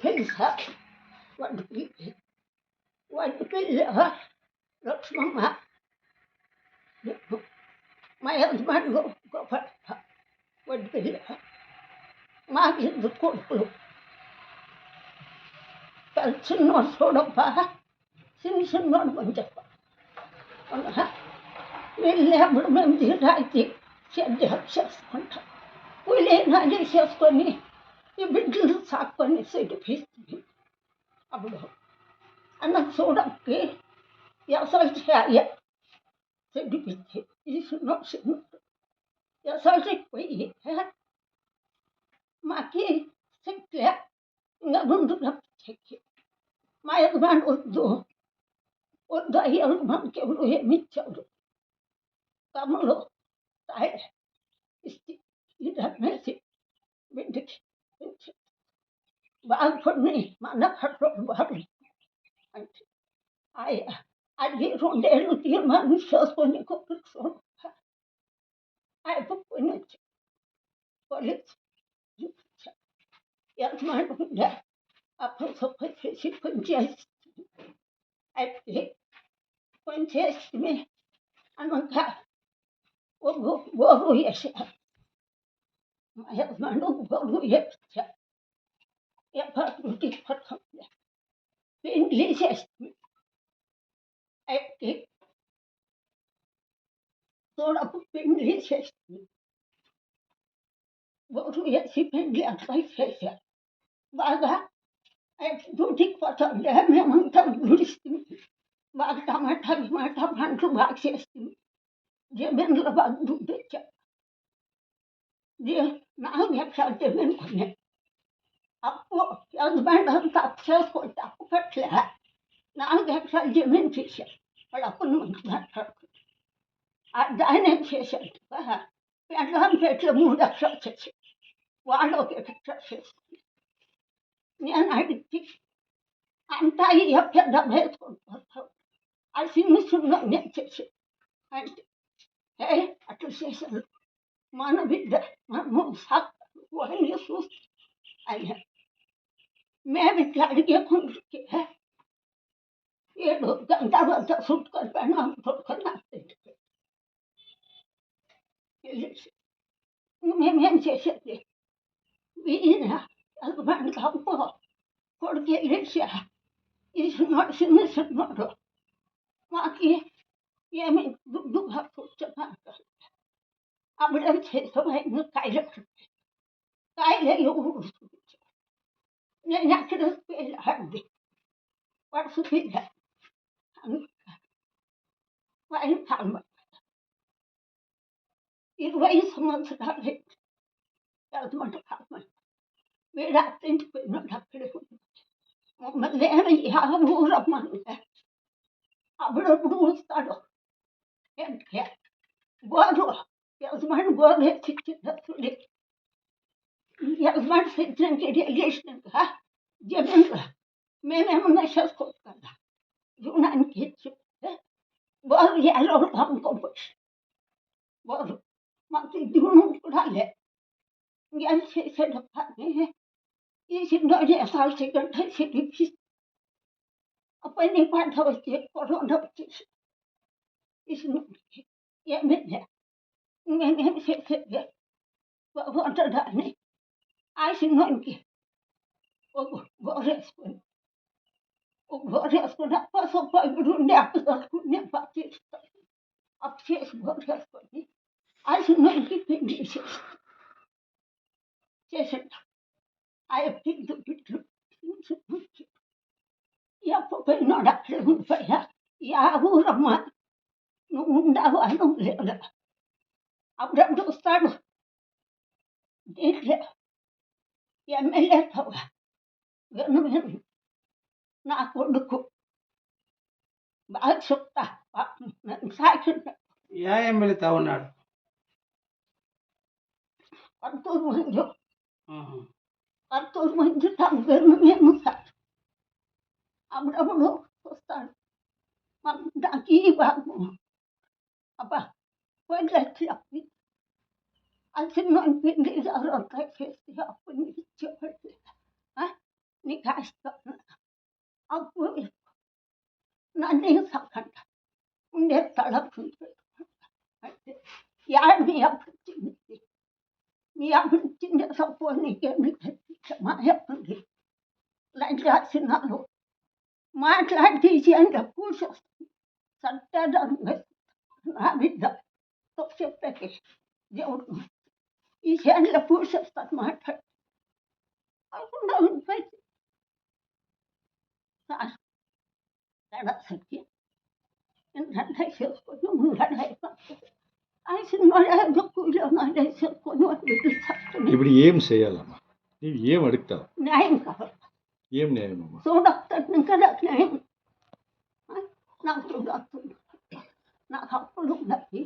తెలుసా వాడికి వాడి పిల్ల లక్ష్మమ్మ మా యజమాని గోపాలప్ప వాడి పిల్ల మాకు ఇద్దరు కొడుకులు చిన్నోడు చూడప్ప చిన్నోడు కొంచెప్ప వెళ్ళినప్పుడు మేము తీరాయితీ చేసుకుంటాం కూలీనా చేసుకొని ఈ బిడ్డలు సాక్కొని సెటిపిస్తుంది అప్పుడు అన్న చూడకి వ్యవసాయం చేయాలి సెటిపించి ఇది చిన్నోడు వ్యవసాయం పోయి మాకి శక్తి ఇంకా ముందు చెక్కి మా యజమాని వద్దు అయ్యారు మనకి ఎవరు ఏమి ఇచ్చారు తమ్ముడు ఇస్తే ఇది బిడ్డకి బాగుపడి మన బాగు అంటే అది 2 ఏళ్ళు తీర్మానం చేసుకొని అయిపోయి వచ్చి పోలీసు యజమాని ఉండే అప్పుడు సొప్ప చేసి పని చేస్తుంది అయితే పని చేస్తే అన్నాక గోరు వేసారు మా యజమాను గోరు వేసా ఎప్పటి పెండ్లి చేస్తుంది అయితే చూడపు పెండ్లి చేస్తుంది గోరు వేసి పెండ్లి అట్లా చేశారు బాగా డ్యూటీకి పోతుండే మేమంతా గుడిస్తుంది బాగా టమాటా పంటలు బాగా చేస్తుంది జమీన్లో బాగా దుడ్డు వచ్చారు 4 ఎకరాలు జమీన్ కొన్నాయి అప్పు యజమాని అంతా అప్పు చేసుకుంటే అప్పు కట్టలే 4 ఎకరాలు జమీన్ చేశారు వాళ్ళు అప్పును మనకు మాట్లాడుకుంటారు దాన్ని ఏం చేశారు పెట్ల 3 ఎకరాలు చేశారు వాళ్ళు 1 ఎకరా చేసుకున్నారు నేను అడిగి అంతా పెద్ద వేసుకుంటారు అది చిన్న నేను చేశాను అంటే అట్లా చేశాను మన బిడ్డ మనం సాకుని చూస్తాం అయ్యా మేము ఇట్లా అడిగేకుంటే 7 గంటల వద్ద చుట్టుకొని పైన పడుకొని మేమేం చేసేది ఈయన యజమాని తప్పు కొడుకు వెళ్ళేసా ఇది చిన్నోడు మాకు ఏమి దుడ్డు కూర్చోమాట అప్పుడేం చేసాము కాయలు నేను అక్కడ వెళ్ళండి వాడు చూపించా వాడిని కాలం 20 సంవత్సరాలు యజమాని కాలం వీడు అత్తింటికి పోయినాడు అక్కడే మమ్మల్ని ఏమి ఊరమ్మంటే అప్పుడప్పుడు వస్తాడు గోరు యజమాని గోరు వేసి యజమాని సిద్ధంగా వెళ్ళేసినాక జమీన్లో మేమేమన్నా చేసుకోవచ్చు కదా రుణానికి ఇచ్చి గోరు ఎలా అమ్ముకోవచ్చు గోరు మాకు రుణం కూడా లే ఇంకేం చేసేటప్పుడు ఈ చిన్న సాల్సి గంట సిరిపి అప్పుడు నీ పంట వచ్చి కరోనా వచ్చేసి ఏమీ లే నేనేం చేసేది వంటడాన్ని ఆ సినిమాకి గోరేసుకొని ఇప్పుడు ఉండే అప్పు దొరుకుని అప్పు చేస్తాను అప్పు చేసి గోరేసుకొని ఆ సినిమాకి పెళ్లి చేసేట ఆ బిడ్డలు ఎప్పుడు పోయినాడు అక్కడ ఉండిపోయా యా ఊరమ్మ నువ్వు ఉండవు అని లేదు అప్పుడప్పుడు వస్తాడు దీంట్లో ఎమ్మెల్యే నా కొడుకు బాగా చెప్తా సాక్షి యా ఎమ్మెల్యే ఉన్నాడు పత్తూరు మంది తగ్గరు మేము సార్ అప్పుడప్పుడు వస్తాడు నాకు ఈ భాగం అబ్బా పోయి అప్పు ఆ చిన్న చేసి అప్పు ఇచ్చేవాళ్ళు నీకు ఆస్తి అప్పుడు నన్ను సాకంట ఉండే తడపు అంటే యాడ్ మీ అభివృద్ధి మీ అభివృద్ధిని సపో నీకేమి మా చెప్పండి రాసినాను మాట్లాడి తీసేయండి కూర్చొస్తుంది సత్యాన్ని నా బిడ్డ చెప్పాకే దేవుడు ఈ చేనులో కూర్చొస్తాను మాట్లాడి సత్యం ఏంటంటే చేసుకొని ముందడ ఆ సినిమా కూర్చొని చేసుకొని ఇప్పుడు ఏం చేయాలమ్మా నువ్వు ఏం అడుగుతావు న్యాయం కావాలి ఏం న్యాయం అమ్మా చూడొస్తాను ఇంకా నాకు న్యాయం నాకు చూడొస్తుంది నాకు అప్పులు ఉన్నాయి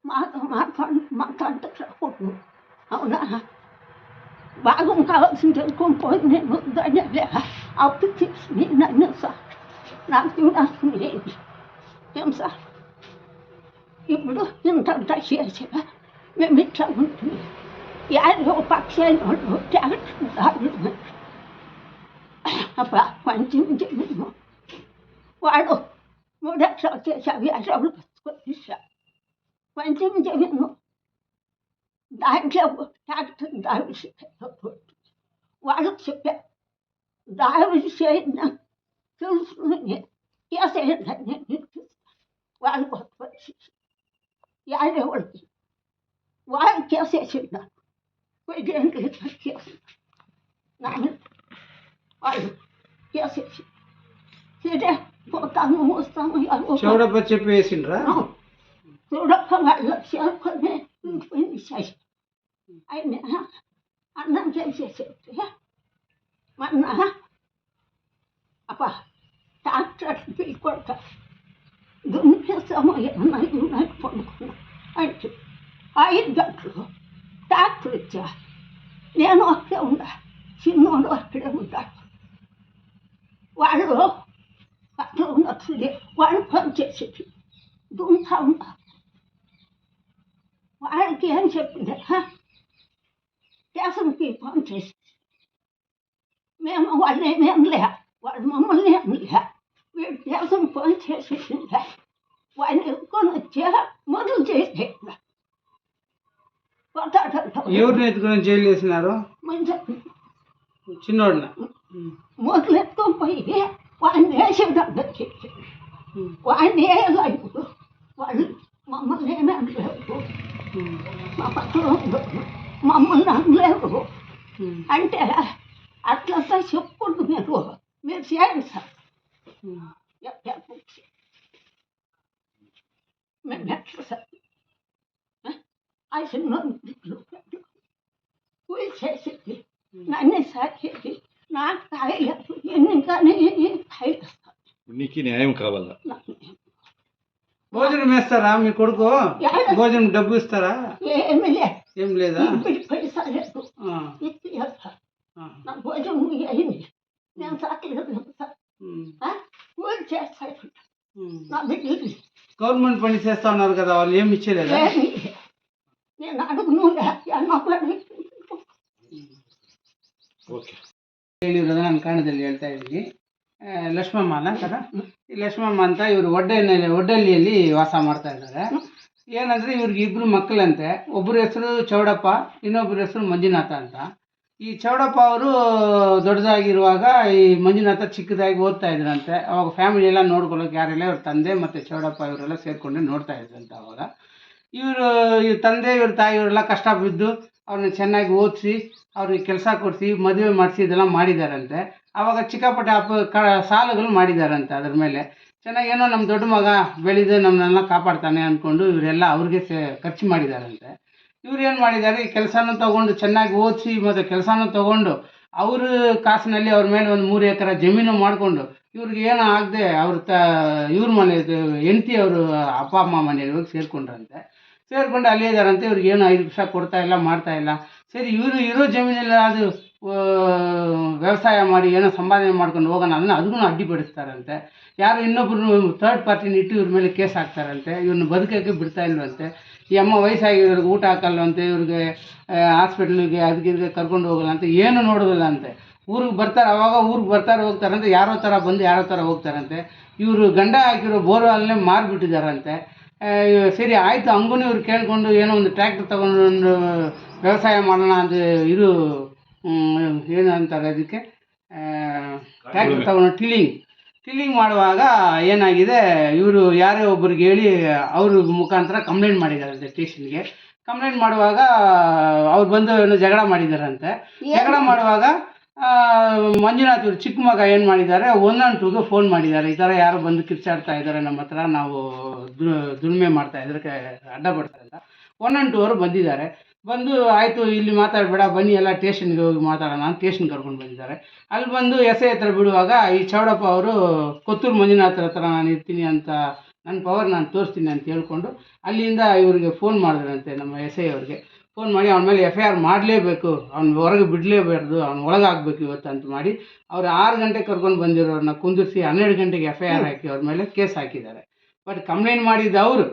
మా తంట రాకూడదు అవునా భాగం కావాల్సిన తెలుసుకొని నేను దాన్ని అప్పు తీసుకుని నన్ను సార్ నాకు చూడాల్సింది ఏం సార్ ఇప్పుడు ఇంత చేసేవా మేము ఇట్లా ఉంటుంది యాదో పక్షాలు ట్యాక్టర్ అబ్బా మంచి మేము వాడు 3 లక్షలు చేసావి 5 రోజులు తీసుకొని మంచి మేము దాంట్లో ట్యాక్టర్ దావి వాళ్ళకి చెప్పా దావి చేయన తెలుసుకుని కేసేయండి వాళ్ళు కొత్త పరిస్థితి యాడేవాళ్ళకి వాళ్ళు కేసేసిందా కేసు వాళ్ళు కేసేసి సరే పోతాము వస్తాము చౌడప్ప చెప్పి వేసిండ్రా చూడప్ప వాళ్ళు చేరుకొని ఇంటిపోయింది ఆయన అన్నం చేసేసేది మొన్న అప్ప డాక్టర్ పిలుకొడతా దున్నేస్తాము ఏమన్నా ఉన్నాయి పండుకున్నా అంటే 5 గంటలు డాక్టర్ ఇచ్చా నేను అక్కడే ఉండా చిన్నోడు అక్కడే ఉంటాడు వాళ్ళు అక్కడ ఉన్నట్టు వాళ్ళు పని చేసేది దున్నుతా ఉన్నారు వాళ్ళకి ఏం చెప్పింది దేశంకి పని చేసి మేము వాళ్ళేమేం లే వాళ్ళు మమ్మల్ని ఏం లే వీడు దేశం పని చేసేసిందే వాళ్ళని ఎత్తుకొని వచ్చే మొదలు చేసే ఎవరిని ఎత్తుకొని జైలు వేసినారు చిన్నోడిన మొదలు ఎత్తుకొని పోయి వాడిని వేసేటట్టు చేసి వాడిని వేయాలి ఇప్పుడు వాళ్ళు మమ్మల్ని ఏమేం లేవు మా పక్కన మమ్మల్ని అనలేరు అంటే అట్లంతా చెప్పకూడదు మీరు చేయండి సార్ మేము ఎట్లా సార్ ఆ సినిమా కూలి చేసేది నన్ను సాకేది నాకు తాగలేదు ఎన్ని కానీ తాగేస్తాను నీకు న్యాయం కావాలా భోజనం వేస్తారా మీ కొడుకు భోజనం డబ్బు ఇస్తారా ఏమి లేదు ఏం లేదా పైసా లేదు నా భోజనం అయింది నేను సాకలేదు సార్ కూలి చేస్తాను నా బిడ్డలు గవర్నమెంట్ పని చేస్తా ఉన్నారు కదా వాళ్ళు ఏమి ఇచ్చేలేదా నేను అడుగును ಓಕೆ ಹೇಳಿರೋದು ನಾನು ಕಾರಣದಲ್ಲಿ ಹೇಳ್ತಾ ಇದ್ದೀನಿ ಲಕ್ಷ್ಮಮ್ಮ ಅಲ್ಲ కదా ಈ ಲಕ್ಷ್ಮಮ್ಮ ಅಂತ ಇವರು ಒಡ್ಡಳ್ಳಿಯಲ್ಲಿ ವಾಸ ಮಾಡ್ತಾ ಇದ್ದಾರೆ ಏನಂದರೆ ಇವ್ರಿಗೆ 2 ಮಕ್ಕಳಂತೆ ಒಬ್ಬರ ಹೆಸರು ಚೌಡಪ್ಪ ಇನ್ನೊಬ್ಬರ ಹೆಸರು ಮಂಜುನಾಥ ಅಂತ ಈ ಚೌಡಪ್ಪ ಅವರು ದೊಡ್ಡದಾಗಿರುವಾಗ ಈ ಮಂಜುನಾಥ ಚಿಕ್ಕದಾಗಿ ಓದ್ತಾ ಇದ್ರಂತೆ ಅವಾಗ ಫ್ಯಾಮಿಲಿ ಎಲ್ಲ ನೋಡ್ಕೊಳ್ಳೋಕೆ ಯಾರೆಲ್ಲ ಇವ್ರ ತಂದೆ ಮತ್ತು ಚೌಡಪ್ಪ ಇವರೆಲ್ಲ ಸೇರಿಕೊಂಡು ನೋಡ್ತಾ ಇದ್ರಂತೆ ಅವಾಗ ಇವ್ರ ತಂದೆ ಇವ್ರ ತಾಯಿ ಇವರೆಲ್ಲ ಕಷ್ಟ ಬಿದ್ದು ಅವ್ರನ್ನ ಚೆನ್ನಾಗಿ ಓದಿಸಿ ಅವ್ರಿಗೆ ಕೆಲಸ ಕೊಡಿಸಿ ಮದುವೆ ಮಾಡಿಸಿ ಇದೆಲ್ಲ ಮಾಡಿದಾರಂತೆ ಆವಾಗ ಚಿಕ್ಕಪುಟ್ಟ ಸಾಲಗಳು ಮಾಡಿದಾರಂತೆ ಅದ್ರ ಮೇಲೆ ಚೆನ್ನಾಗಿ ಏನೋ ನಮ್ಮ ದೊಡ್ಡ ಮಗ ಬೆಳೆದು ನಮ್ಮನ್ನೆಲ್ಲ ಕಾಪಾಡ್ತಾನೆ ಅಂದ್ಕೊಂಡು ಇವರೆಲ್ಲ ಅವ್ರಿಗೆ ಖರ್ಚು ಮಾಡಿದಾರಂತೆ ಇವ್ರು ಏನು ಮಾಡಿದ್ದಾರೆ ಈ ಕೆಲಸನೂ ತೊಗೊಂಡು ಚೆನ್ನಾಗಿ ಓದಿಸಿ ಮತ್ತು ಕೆಲಸನೂ ತೊಗೊಂಡು ಅವ್ರ ಕಾಸಿನಲ್ಲಿ ಅವ್ರ ಮೇಲೆ ಒಂದು 3 ಎಕರೆ ಜಮೀನು ಮಾಡಿಕೊಂಡು ಇವ್ರಿಗೆ ಏನೂ ಆಗದೆ ಇವ್ರ ಮನೆ ಹೆಂಡತಿ ಅವರು ಅಪ್ಪ ಅಮ್ಮ ಮನೆಯಲ್ಲಿ ಹೋಗಿ ಸೇರಿಕೊಂಡ್ರಂತೆ ಸೇರಿಕೊಂಡು ಅಲ್ಲೇ ಇದ್ದಾರಂತೆ ಇವ್ರಿಗೆ ಏನು 5 ಪೈಸೆ ಕೊಡ್ತಾ ಇಲ್ಲ ಮಾಡ್ತಾ ಇಲ್ಲ ಸರಿ ಇವರು ಇರೋ ಜಮೀನಲ್ಲಿ ಅದು ವ್ಯವಸಾಯ ಮಾಡಿ ಏನೋ ಸಂಪಾದನೆ ಮಾಡ್ಕೊಂಡು ಹೋಗೋಣ ಅದನ್ನು ಅಡ್ಡಿಪಡಿಸ್ತಾರಂತೆ ಯಾರು ಇನ್ನೊಬ್ಬರು ಥರ್ಡ್ ಪಾರ್ಟಿನ ಇಟ್ಟು ಇವ್ರ ಮೇಲೆ ಕೇಸ್ ಹಾಕ್ತಾರಂತೆ ಇವ್ರನ್ನ ಬದುಕೋಕ್ಕೆ ಬಿಡ್ತಾ ಇಲ್ವಂತೆ ಈ ಅಮ್ಮ ವಯಸ್ಸಾಗಿರೋರಿಗೆ ಊಟ ಹಾಕಲ್ವಂತೆ ಇವ್ರಿಗೆ ಹಾಸ್ಪಿಟ್ಲಿಗೆ ಅದಕ್ಕೆ ಕರ್ಕೊಂಡು ಹೋಗಲ್ಲ ಅಂತ ಏನು ನೋಡೋದಿಲ್ಲ ಅಂತೆ ಊರಿಗೆ ಬರ್ತಾರೆ, ಅವಾಗ ಊರಿಗೆ ಬರ್ತಾರೆ ಹೋಗ್ತಾರಂತೆ, ಯಾರೋ ಥರ ಬಂದು ಯಾರೋ ಥರ ಹೋಗ್ತಾರಂತೆ. ಇವರು ಗಂಡ ಹಾಕಿರೋ ಬೋರ್ವೆಲ್ನೇ ಮಾರಿಬಿಟ್ಟಿದ್ದಾರಂತೆ. ಸರಿ ಆಯಿತು, ಹಂಗೂ ಇವ್ರು ಕೇಳಿಕೊಂಡು ಏನೋ ಒಂದು ಟ್ರ್ಯಾಕ್ಟರ್ ತೊಗೊಂಡು ವ್ಯವಸಾಯ ಮಾಡೋಣ ಅಂತ ಇದು ಏನು ಅಂತಾರೆ ಅದಕ್ಕೆ, ಟ್ರ್ಯಾಕ್ಟರ್ ತೊಗೊಂಡು ಟಿಲ್ಲಿಂಗ್ ಮಾಡುವಾಗ ಏನಾಗಿದೆ, ಇವರು ಯಾರೇ ಒಬ್ರಿಗೆ ಹೇಳಿ ಅವ್ರ ಮುಖಾಂತರ ಕಂಪ್ಲೇಂಟ್ ಮಾಡಿದಾರಂತೆ ಸ್ಟೇಷನ್ಗೆ. ಕಂಪ್ಲೇಂಟ್ ಮಾಡುವಾಗ ಅವ್ರು ಬಂದು ಏನೋ ಜಗಳ ಮಾಡಿದಾರಂತೆ. ಜಗಳ ಮಾಡುವಾಗ ಮಂಜುನಾಥ್ ಇವ್ರು ಚಿಕ್ಕ ಮಗ ಏನು ಮಾಡಿದ್ದಾರೆ, 112ಗೆ ಫೋನ್ ಮಾಡಿದ್ದಾರೆ. ಈ ಥರ ಯಾರೋ ಬಂದು ಕಿರ್ಚಾಡ್ತಾ ಇದ್ದಾರೆ ನಮ್ಮ ಹತ್ರ, ನಾವು ದುಡಿಮೆ ಮಾಡ್ತಾ ಇದ್ರೆ ಅಡ್ಡ ಬರ್ತಾರೆ ಅಂತ 112 ಅವರು ಬಂದಿದ್ದಾರೆ. ಬಂದು ಆಯಿತು ಇಲ್ಲಿ ಮಾತಾಡಬೇಡ ಬನ್ನಿ ಎಲ್ಲ ಸ್ಟೇಷನ್ಗೆ ಹೋಗಿ ಮಾತಾಡೋಣ ಅಂತ ಸ್ಟೇಷನ್ ಕರ್ಕೊಂಡು ಬಂದಿದ್ದಾರೆ. ಅಲ್ಲಿ ಬಂದು ಎಸ್ಐ ಹತ್ರ ಬಿಡುವಾಗ ಈ ಚೌಡಪ್ಪ ಅವರು ಕೊತ್ತೂರು ಮಂಜುನಾಥ್ ಹತ್ರ ನಾನು ಇರ್ತೀನಿ ಅಂತ, ನನ್ನ ಪವರ್ ನಾನು ತೋರಿಸ್ತೀನಿ ಅಂತ ಹೇಳ್ಕೊಂಡು ಅಲ್ಲಿಂದ ಇವರಿಗೆ ಫೋನ್ ಮಾಡಿದ್ರಂತೆ, ನಮ್ಮ ಎಸ್ಐ ಅವ್ರಿಗೆ ಫೋನ್ ಮಾಡಿ ಅವನ ಮೇಲೆ FIR ಮಾಡಲೇಬೇಕು, ಅವ್ನು ಹೊರಗೆ ಬಿಡಲೇಬಾರ್ದು, ಅವ್ನು ಒಳಗಾಗಬೇಕು ಇವತ್ತು ಅಂತ ಮಾಡಿ ಅವ್ರು 6 ಗಂಟೆಗೆ ಕರ್ಕೊಂಡು ಬಂದಿರೋರನ್ನ ಕುಂದಿರಿಸಿ 12 ಗಂಟೆಗೆ FIR ಹಾಕಿ ಅವ್ರ ಮೇಲೆ ಕೇಸ್ ಹಾಕಿದ್ದಾರೆ. ಬಟ್ ಕಂಪ್ಲೇಂಟ್ ಮಾಡಿದ್ದು ಅವರು,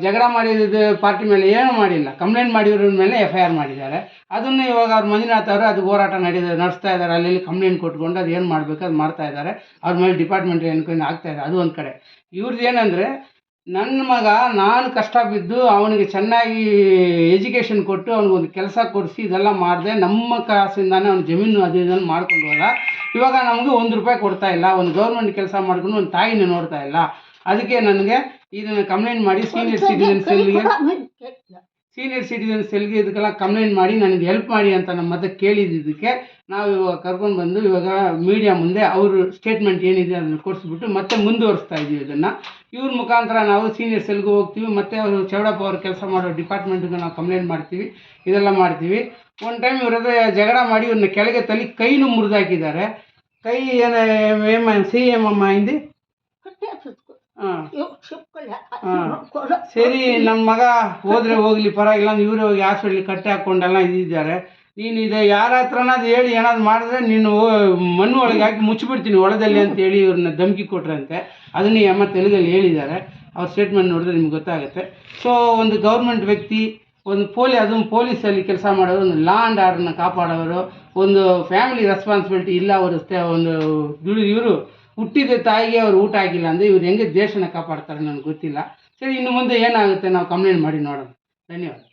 ಜಗಳ ಮಾಡಿದ ಪಾರ್ಟಿ ಮೇಲೆ ಏನೂ ಮಾಡಿಲ್ಲ. ಕಂಪ್ಲೇಂಟ್ ಮಾಡಿರೋರ ಮೇಲೆ FIR ಮಾಡಿದ್ದಾರೆ. ಅದನ್ನು ಇವಾಗ ಅವ್ರು ಮಂಜುನಾಥ್ ಅವರು ಅದು ಹೋರಾಟ ನಡೆಸ್ತಾ ಇದ್ದಾರೆ. ಅಲ್ಲಿ ಕಂಪ್ಲೇಂಟ್ ಕೊಟ್ಕೊಂಡು ಅದು ಏನು ಮಾಡಬೇಕು ಅದು ಮಾಡ್ತಾ ಇದ್ದಾರೆ. ಅವ್ರ ಮೇಲೆ ಡಿಪಾರ್ಟ್ಮೆಂಟ್ ಎನ್ಕ್ವೈರಿ ಆಗ್ತಾ ಇದೆ. ಅದು ಒಂದು ಕಡೆ. ಇವ್ರದ್ದು ಏನಂದರೆ, ನನ್ನ ಮಗ ನಾನು ಕಷ್ಟ ಬಿದ್ದು ಅವನಿಗೆ ಚೆನ್ನಾಗಿ ಎಜುಕೇಷನ್ ಕೊಟ್ಟು ಅವ್ನಿಗೊಂದು ಕೆಲಸ ಕೊಡಿಸಿ ಇದೆಲ್ಲ ಮಾಡಿದೆ, ನಮ್ಮ ಕಾಸಿಂದಾನೇ ಅವ್ನು ಜಮೀನು ಅದು ಇದನ್ನು ಮಾಡ್ಕೊಂಡು ಹೋದ. ಇವಾಗ ನಮಗೆ ₹1 ಕೊಡ್ತಾ ಇಲ್ಲ, ಒಂದು ಗೌರ್ಮೆಂಟ್ ಕೆಲಸ ಮಾಡ್ಕೊಂಡು ಒಂದು ತಾಯಿನ ನೋಡ್ತಾ ಇಲ್ಲ. ಅದಕ್ಕೆ ನನಗೆ ಇದನ್ನು ಕಂಪ್ಲೇಂಟ್ ಮಾಡಿ ಸೀನಿಯರ್ ಸಿಟಿಜನ್ ಸೆಲ್ಗೆ ಇದಕ್ಕೆಲ್ಲ ಕಂಪ್ಲೇಂಟ್ ಮಾಡಿ ನನಗೆ ಹೆಲ್ಪ್ ಮಾಡಿ ಅಂತ ನಮ್ಮ ಮತ್ತೆ ಕೇಳಿದ್ದಕ್ಕೆ ನಾವು ಇವಾಗ ಕರ್ಕೊಂಡು ಬಂದು ಇವಾಗ ಮೀಡಿಯಾ ಮುಂದೆ ಅವರು ಸ್ಟೇಟ್ಮೆಂಟ್ ಏನಿದೆ ಅದನ್ನು ಕೊಡಿಸ್ಬಿಟ್ಟು ಮತ್ತೆ ಮುಂದುವರಿಸ್ತಾ ಇದ್ದೀವಿ. ಇದನ್ನು ಇವ್ರ ಮುಖಾಂತರ ನಾವು ಸೀನಿಯರ್ ಸೆಲ್ಗೆ ಹೋಗ್ತೀವಿ, ಮತ್ತು ಅವರು ಚೌಡಪ್ಪ ಅವ್ರು ಕೆಲಸ ಮಾಡೋ ಡಿಪಾರ್ಟ್ಮೆಂಟ್ಗೆ ನಾವು ಕಂಪ್ಲೇಂಟ್ ಮಾಡ್ತೀವಿ, ಇದೆಲ್ಲ ಮಾಡ್ತೀವಿ. ಒಂದು ಟೈಮ್ ಇವರದ್ದು ಜಗಳ ಮಾಡಿ ಇವ್ರನ್ನ ಕೆಳಗೆ ತಲೆ ಕೈನೂ ಮುರಿದಾಕಿದ್ದಾರೆ. ಕೈ ಏನು CM ಅయింది. ಸರಿ, ನನ್ನ ಮಗ ಹೋದ್ರೆ ಹೋಗ್ಲಿ ಪರವಾಗಿಲ್ಲ, ಇವರೇ ಹೋಗಿ ಹಾಸ್ಪಿಟ್ಲಿಗೆ ಕಟ್ಟೆ ಹಾಕ್ಕೊಂಡೆಲ್ಲ ಇದ್ದಿದ್ದಾರೆ. ನೀನು ಇದೆ ಯಾರ ಹತ್ರನಾದ್ರು ಹೇಳಿ ಏನಾದ್ರು ಮಾಡಿದ್ರೆ ನೀನು ಮಣ್ಣು ಒಳಗೆ ಹಾಕಿ ಮುಚ್ಚಿಬಿಡ್ತೀನಿ ಹೊಲದಲ್ಲಿ ಅಂತೇಳಿ ಇವ್ರನ್ನ ಧಮಕಿ ಕೊಟ್ರಂತೆ. ಅದನ್ನು ಈ ಅಮ್ಮ ತೆಲುಗಲ್ಲಿ ಹೇಳಿದ್ದಾರೆ. ಅವ್ರ ಸ್ಟೇಟ್ಮೆಂಟ್ ನೋಡಿದ್ರೆ ನಿಮ್ಗೆ ಗೊತ್ತಾಗುತ್ತೆ. ಸೊ ಒಂದು ಗೌರ್ಮೆಂಟ್ ವ್ಯಕ್ತಿ, ಒಂದು ಅದೊಂದು ಪೊಲೀಸಲ್ಲಿ ಕೆಲಸ ಮಾಡೋರು, ಒಂದು ಲಾ ಆ್ಯಂಡ್ ಆರ್ಡರ್ನ ಕಾಪಾಡೋರು, ಒಂದು ಫ್ಯಾಮಿಲಿ ರೆಸ್ಪಾನ್ಸಿಬಿಲಿಟಿ ಇಲ್ಲ ಅವರು. ಒಂದು ಇವರು ಹುಟ್ಟಿದ ತಾಯಿಗೆ ಅವ್ರು ಊಟ ಆಗಿಲ್ಲ ಅಂದರೆ ಇವ್ರು ಹೆಂಗೆ ದೇಶನ ಕಾಪಾಡ್ತಾರೆ ನನಗೆ ಗೊತ್ತಿಲ್ಲ. ಸರಿ, ಇನ್ನು ಮುಂದೆ ಏನಾಗುತ್ತೆ ನಾವು ಕಂಪ್ಲೇಂಟ್ ಮಾಡಿ ನೋಡೋಣ. ಧನ್ಯವಾದ.